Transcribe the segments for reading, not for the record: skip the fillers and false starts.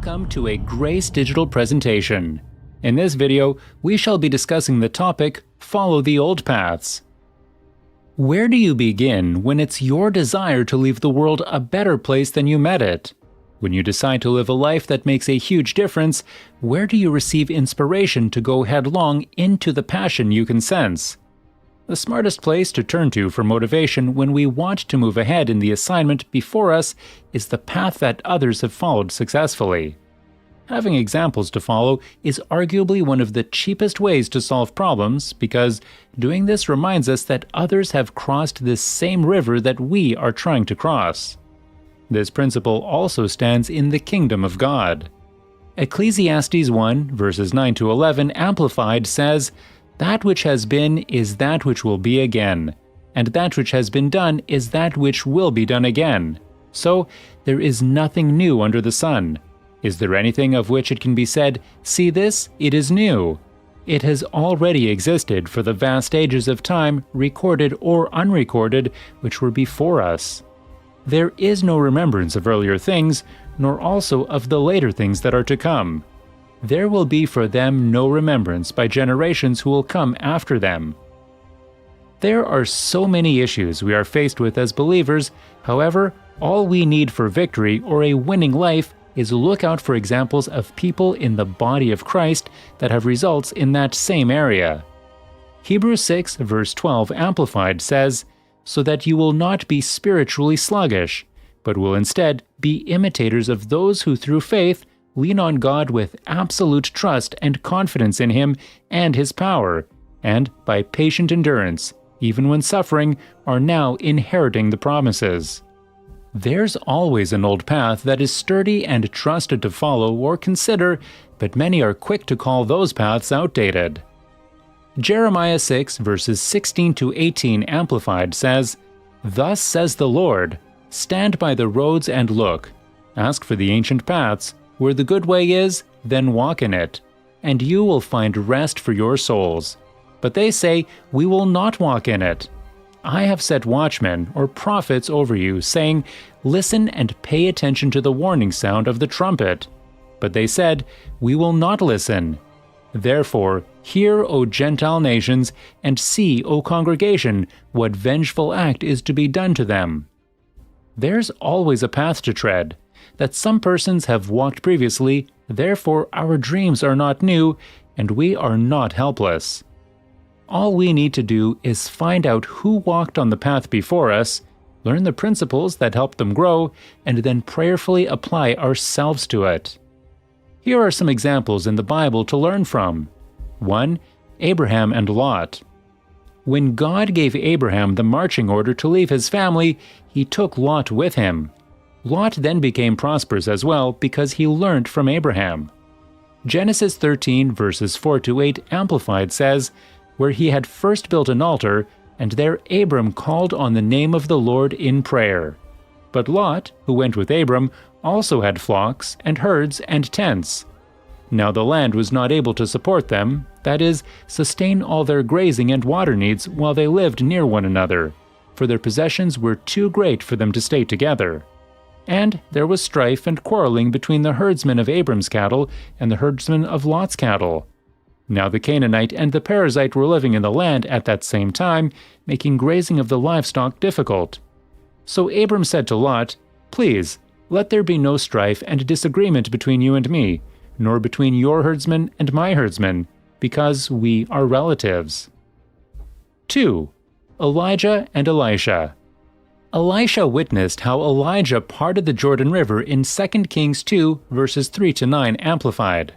Welcome to a Grace Digital presentation. In this video, we shall be discussing the topic, Follow the Old Paths. Where do you begin when it's your desire to leave the world a better place than you met it? When you decide to live a life that makes a huge difference, where do you receive inspiration to go headlong into the passion you can sense? The smartest place to turn to for motivation when we want to move ahead in the assignment before us is the path that others have followed successfully. Having examples to follow is arguably one of the cheapest ways to solve problems because doing this reminds us that others have crossed this same river that we are trying to cross. This principle also stands in the kingdom of God. Ecclesiastes 1, verses 9 to 11 Amplified says, "That which has been is that which will be again, and that which has been done is that which will be done again. So there is nothing new under the sun. Is there anything of which it can be said, 'See this, it is new'? It has already existed for the vast ages of time, recorded or unrecorded, which were before us. There is no remembrance of earlier things, nor also of the later things that are to come. There will be for them no remembrance by generations who will come after them." There are so many issues we are faced with as believers. However, all we need for victory or a winning life is look out for examples of people in the body of Christ that have results in that same area. Hebrews 6 verse 12 Amplified says, "So that you will not be spiritually sluggish, but will instead be imitators of those who through faith lean on God with absolute trust and confidence in Him and His power, and by patient endurance, even when suffering, are now inheriting the promises." There's always an old path that is sturdy and trusted to follow or consider, but many are quick to call those paths outdated. Jeremiah 6 verses 16 to 18 Amplified says, "Thus says the Lord, stand by the roads and look. Ask for the ancient paths. Where the good way is, then walk in it, and you will find rest for your souls. But they say, we will not walk in it. I have set watchmen, or prophets, over you, saying, listen and pay attention to the warning sound of the trumpet. But they said, we will not listen. Therefore, hear, O Gentile nations, and see, O congregation, what vengeful act is to be done to them." There's always a path to tread that some persons have walked previously, therefore our dreams are not new, and we are not helpless. All we need to do is find out who walked on the path before us, learn the principles that help them grow, and then prayerfully apply ourselves to it. Here are some examples in the Bible to learn from. 1. Abraham and Lot. When God gave Abraham the marching order to leave his family, he took Lot with him. Lot then became prosperous as well because he learned from Abraham. Genesis 13 verses 4 to 8 Amplified says, "Where he had first built an altar, and there Abram called on the name of the Lord in prayer. But Lot, who went with Abram, also had flocks and herds and tents. Now the land was not able to support them, that is, sustain all their grazing and water needs while they lived near one another, for their possessions were too great for them to stay together. And there was strife and quarreling between the herdsmen of Abram's cattle and the herdsmen of Lot's cattle. Now the Canaanite and the Perizzite were living in the land at that same time, making grazing of the livestock difficult. So Abram said to Lot, 'Please, let there be no strife and disagreement between you and me, nor between your herdsmen and my herdsmen, because we are relatives.'" 2. Elijah and Elisha. Elisha witnessed how Elijah parted the Jordan River in 2 Kings 2 verses 3 to 9 Amplified.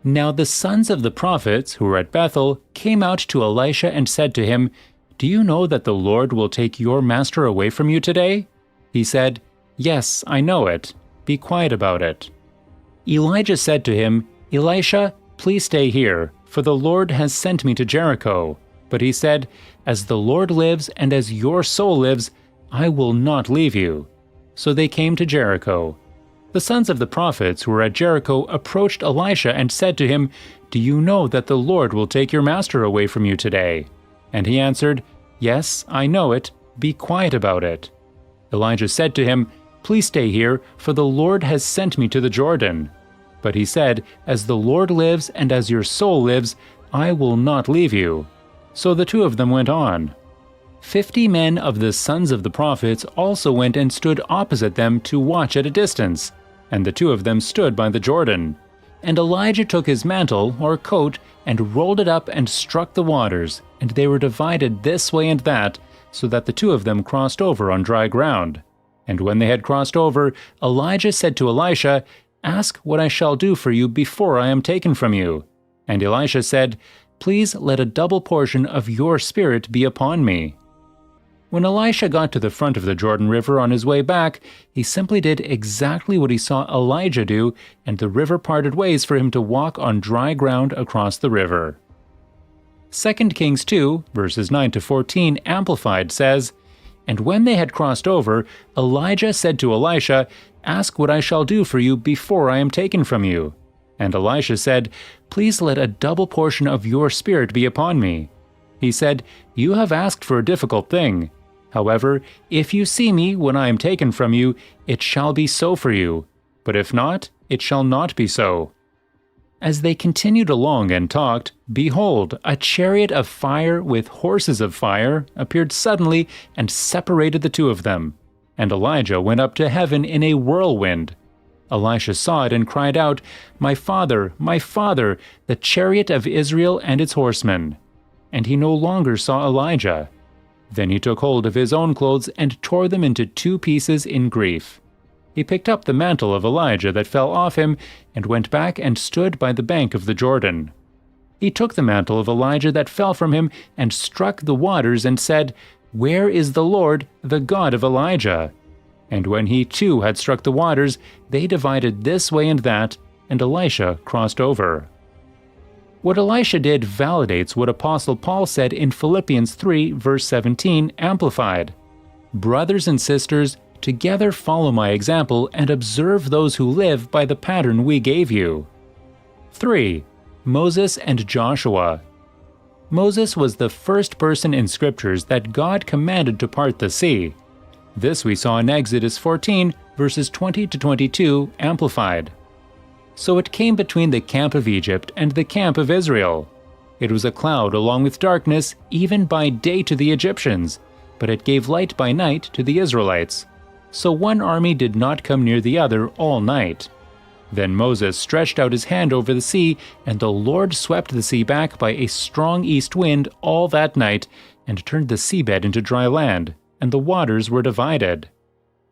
"Now the sons of the prophets who were at Bethel came out to Elisha and said to him, 'Do you know that the Lord will take your master away from you today?' He said, 'Yes, I know it. Be quiet about it.' Elijah said to him, 'Elisha, please stay here, for the Lord has sent me to Jericho.' But he said, 'As the Lord lives and as your soul lives, I will not leave you.' So they came to Jericho. The sons of the prophets who were at Jericho approached Elisha and said to him, 'Do you know that the Lord will take your master away from you today?' And he answered, 'Yes, I know it. Be quiet about it.' Elijah said to him, "Please stay here, for the Lord has sent me to the Jordan." But he said, "As the Lord lives and as your soul lives, I will not leave you." So the two of them went on. 50 men of the sons of the prophets also went and stood opposite them to watch at a distance, and the two of them stood by the Jordan. And Elijah took his mantle, or coat, and rolled it up and struck the waters, and they were divided this way and that, so that the two of them crossed over on dry ground. And when they had crossed over, Elijah said to Elisha, "Ask what I shall do for you before I am taken from you." And Elisha said, "Please let a double portion of your spirit be upon me." When Elisha got to the front of the Jordan River on his way back, he simply did exactly what he saw Elijah do, and the river parted ways for him to walk on dry ground across the river. 2 Kings 2, verses 9 to 14, Amplified says, "And when they had crossed over, Elijah said to Elisha, 'Ask what I shall do for you before I am taken from you.' And Elisha said, 'Please let a double portion of your spirit be upon me.' He said, 'You have asked for a difficult thing. However, if you see me when I am taken from you, it shall be so for you. But if not, it shall not be so.' As they continued along and talked, behold, a chariot of fire with horses of fire appeared suddenly and separated the two of them. And Elijah went up to heaven in a whirlwind. Elisha saw it and cried out, 'My father, the chariot of Israel and its horsemen.' And he no longer saw Elijah. Then he took hold of his own clothes and tore them into 2 pieces in grief. He picked up the mantle of Elijah that fell off him and went back and stood by the bank of the Jordan. He took the mantle of Elijah that fell from him and struck the waters and said, 'Where is the Lord, the God of Elijah?' And when he too had struck the waters, they divided this way and that, and Elisha crossed over." What Elisha did validates what Apostle Paul said in Philippians 3, verse 17, Amplified. "Brothers and sisters, together follow my example and observe those who live by the pattern we gave you." 3. Moses and Joshua. Moses was the first person in Scriptures that God commanded to part the sea. This we saw in Exodus 14, verses 20 to 22, Amplified. "So it came between the camp of Egypt and the camp of Israel. It was a cloud along with darkness, even by day to the Egyptians, but it gave light by night to the Israelites. So one army did not come near the other all night. Then Moses stretched out his hand over the sea, and the Lord swept the sea back by a strong east wind all that night, and turned the seabed into dry land, and the waters were divided.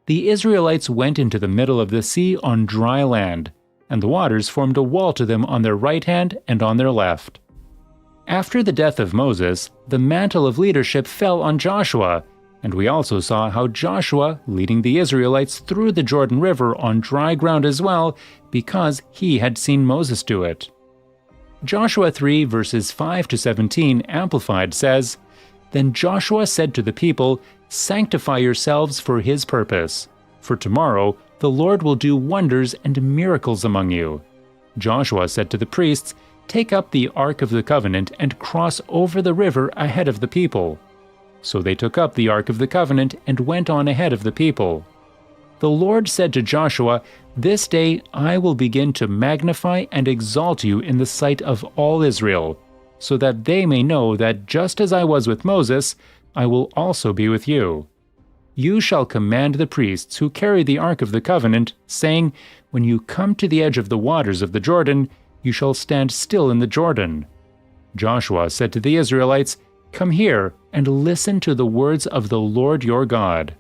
The Israelites went into the middle of the sea on dry land, and the waters formed a wall to them on their right hand and on their left." After the death of Moses, the mantle of leadership fell on Joshua, and we also saw how Joshua leading the Israelites through the Jordan River on dry ground as well, because he had seen Moses do it. Joshua 3 verses 5 to 17 Amplified says, "Then Joshua said to the people, 'Sanctify yourselves for his purpose, for tomorrow the Lord will do wonders and miracles among you.' Joshua said to the priests, 'Take up the Ark of the Covenant and cross over the river ahead of the people.' So they took up the Ark of the Covenant and went on ahead of the people. The Lord said to Joshua, 'This day I will begin to magnify and exalt you in the sight of all Israel, so that they may know that just as I was with Moses, I will also be with you. You shall command the priests who carry the Ark of the Covenant, saying, When you come to the edge of the waters of the Jordan, you shall stand still in the Jordan.' Joshua said to the Israelites, 'Come here and listen to the words of the Lord your God.'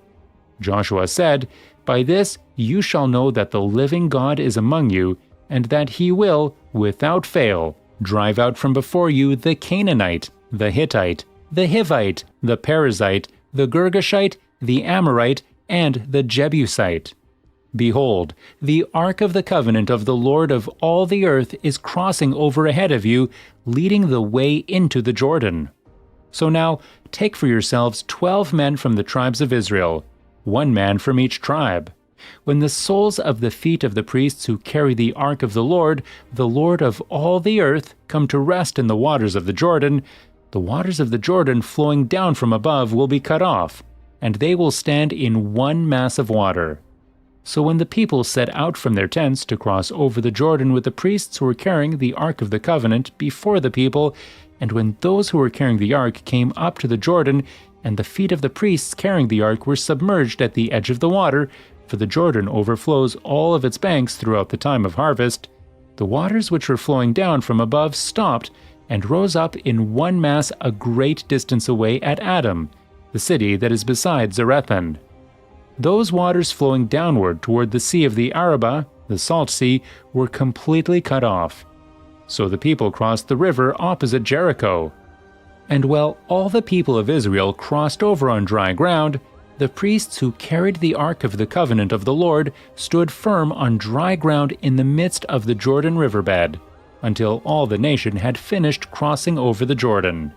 Joshua said, 'By this you shall know that the living God is among you, and that he will, without fail, drive out from before you the Canaanite, the Hittite, the Hivite, the Perizzite, the Girgashite, the Amorite, and the Jebusite. Behold, the Ark of the Covenant of the Lord of all the earth is crossing over ahead of you, leading the way into the Jordan. So now take for yourselves 12 men from the tribes of Israel, 1 man from each tribe. When the soles of the feet of the priests who carry the Ark of the Lord of all the earth, come to rest in the waters of the waters of the Jordan flowing down from above will be cut off, and they will stand in one mass of water. So when the people set out from their tents to cross over the Jordan with the priests who were carrying the Ark of the Covenant before the people, and when those who were carrying the Ark came up to the Jordan, and the feet of the priests carrying the Ark were submerged at the edge of the water, for the Jordan overflows all of its banks throughout the time of harvest, the waters which were flowing down from above stopped and rose up in one mass a great distance away at Adam, the city that is beside Zarethan. Those waters flowing downward toward the Sea of the Arabah, the Salt Sea, were completely cut off. So the people crossed the river opposite Jericho. And while all the people of Israel crossed over on dry ground, the priests who carried the Ark of the Covenant of the Lord stood firm on dry ground in the midst of the Jordan riverbed, until all the nation had finished crossing over the Jordan.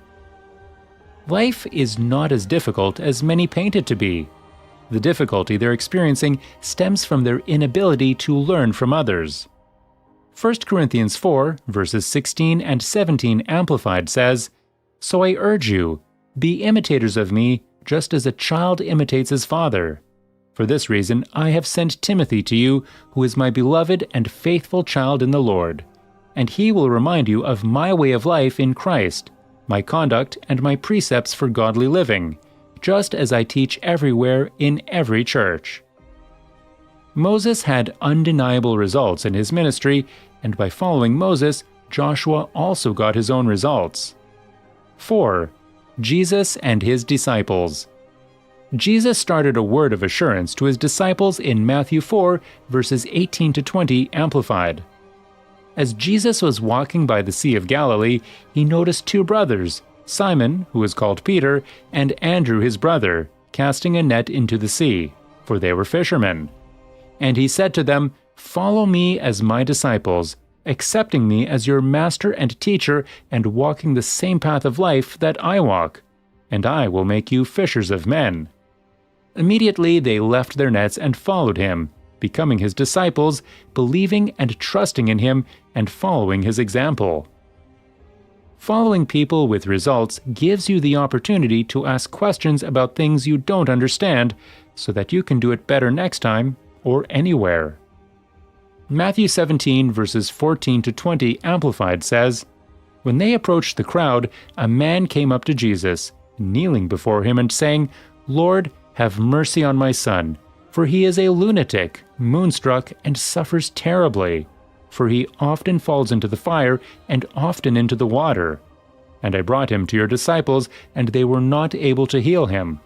Life is not as difficult as many paint it to be. The difficulty they're experiencing stems from their inability to learn from others. 1 Corinthians 4, verses 16 and 17 Amplified says, "So I urge you, be imitators of me, just as a child imitates his father. For this reason I have sent Timothy to you, who is my beloved and faithful child in the Lord. And he will remind you of my way of life in Christ, my conduct and my precepts for godly living, just as I teach everywhere in every church." Moses had undeniable results in his ministry, and by following Moses, Joshua also got his own results. 4. Jesus and his disciples. Jesus started a word of assurance to his disciples in Matthew 4, verses 18 to 20 Amplified. As Jesus was walking by the Sea of Galilee, he noticed two brothers, Simon, who is called Peter, and Andrew his brother, casting a net into the sea, for they were fishermen. And he said to them, "Follow me as my disciples, accepting me as your master and teacher, and walking the same path of life that I walk, and I will make you fishers of men." Immediately they left their nets and followed him, becoming his disciples, believing and trusting in him, and following his example. Following people with results gives you the opportunity to ask questions about things you don't understand, so that you can do it better next time, or anywhere. Matthew 17, verses 14 to 20 Amplified says, "When they approached the crowd, a man came up to Jesus, kneeling before him and saying, 'Lord, have mercy on my son, for he is a lunatic, moonstruck, and suffers terribly. For he often falls into the fire and often into the water. And I brought him to your disciples, and they were not able to heal him.'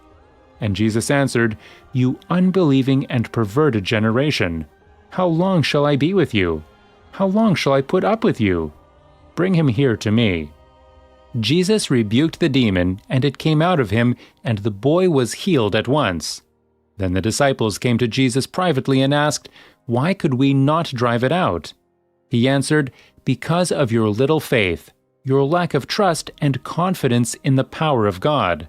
And Jesus answered, 'You unbelieving and perverted generation, how long shall I be with you? How long shall I put up with you? Bring him here to me.' Jesus rebuked the demon, and it came out of him, and the boy was healed at once. Then the disciples came to Jesus privately and asked, 'Why could we not drive it out?' He answered, 'Because of your little faith, your lack of trust and confidence in the power of God.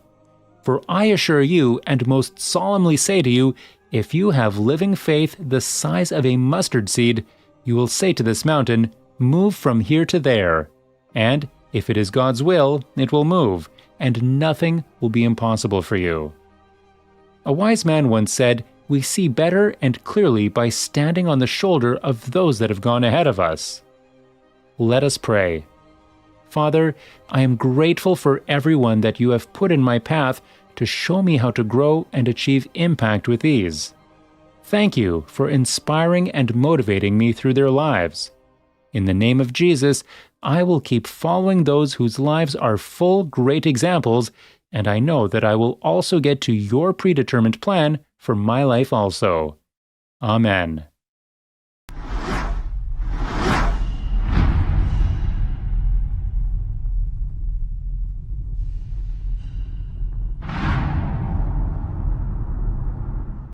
For I assure you, and most solemnly say to you, if you have living faith the size of a mustard seed, you will say to this mountain, "Move from here to there," and if it is God's will, it will move, and nothing will be impossible for you." A wise man once said, "We see better and clearly by standing on the shoulder of those that have gone ahead of us." Let us pray. Father, I am grateful for everyone that you have put in my path to show me how to grow and achieve impact with ease. Thank you for inspiring and motivating me through their lives. In the name of Jesus, I will keep following those whose lives are full great examples, and I know that I will also get to your predetermined plan for my life also. Amen.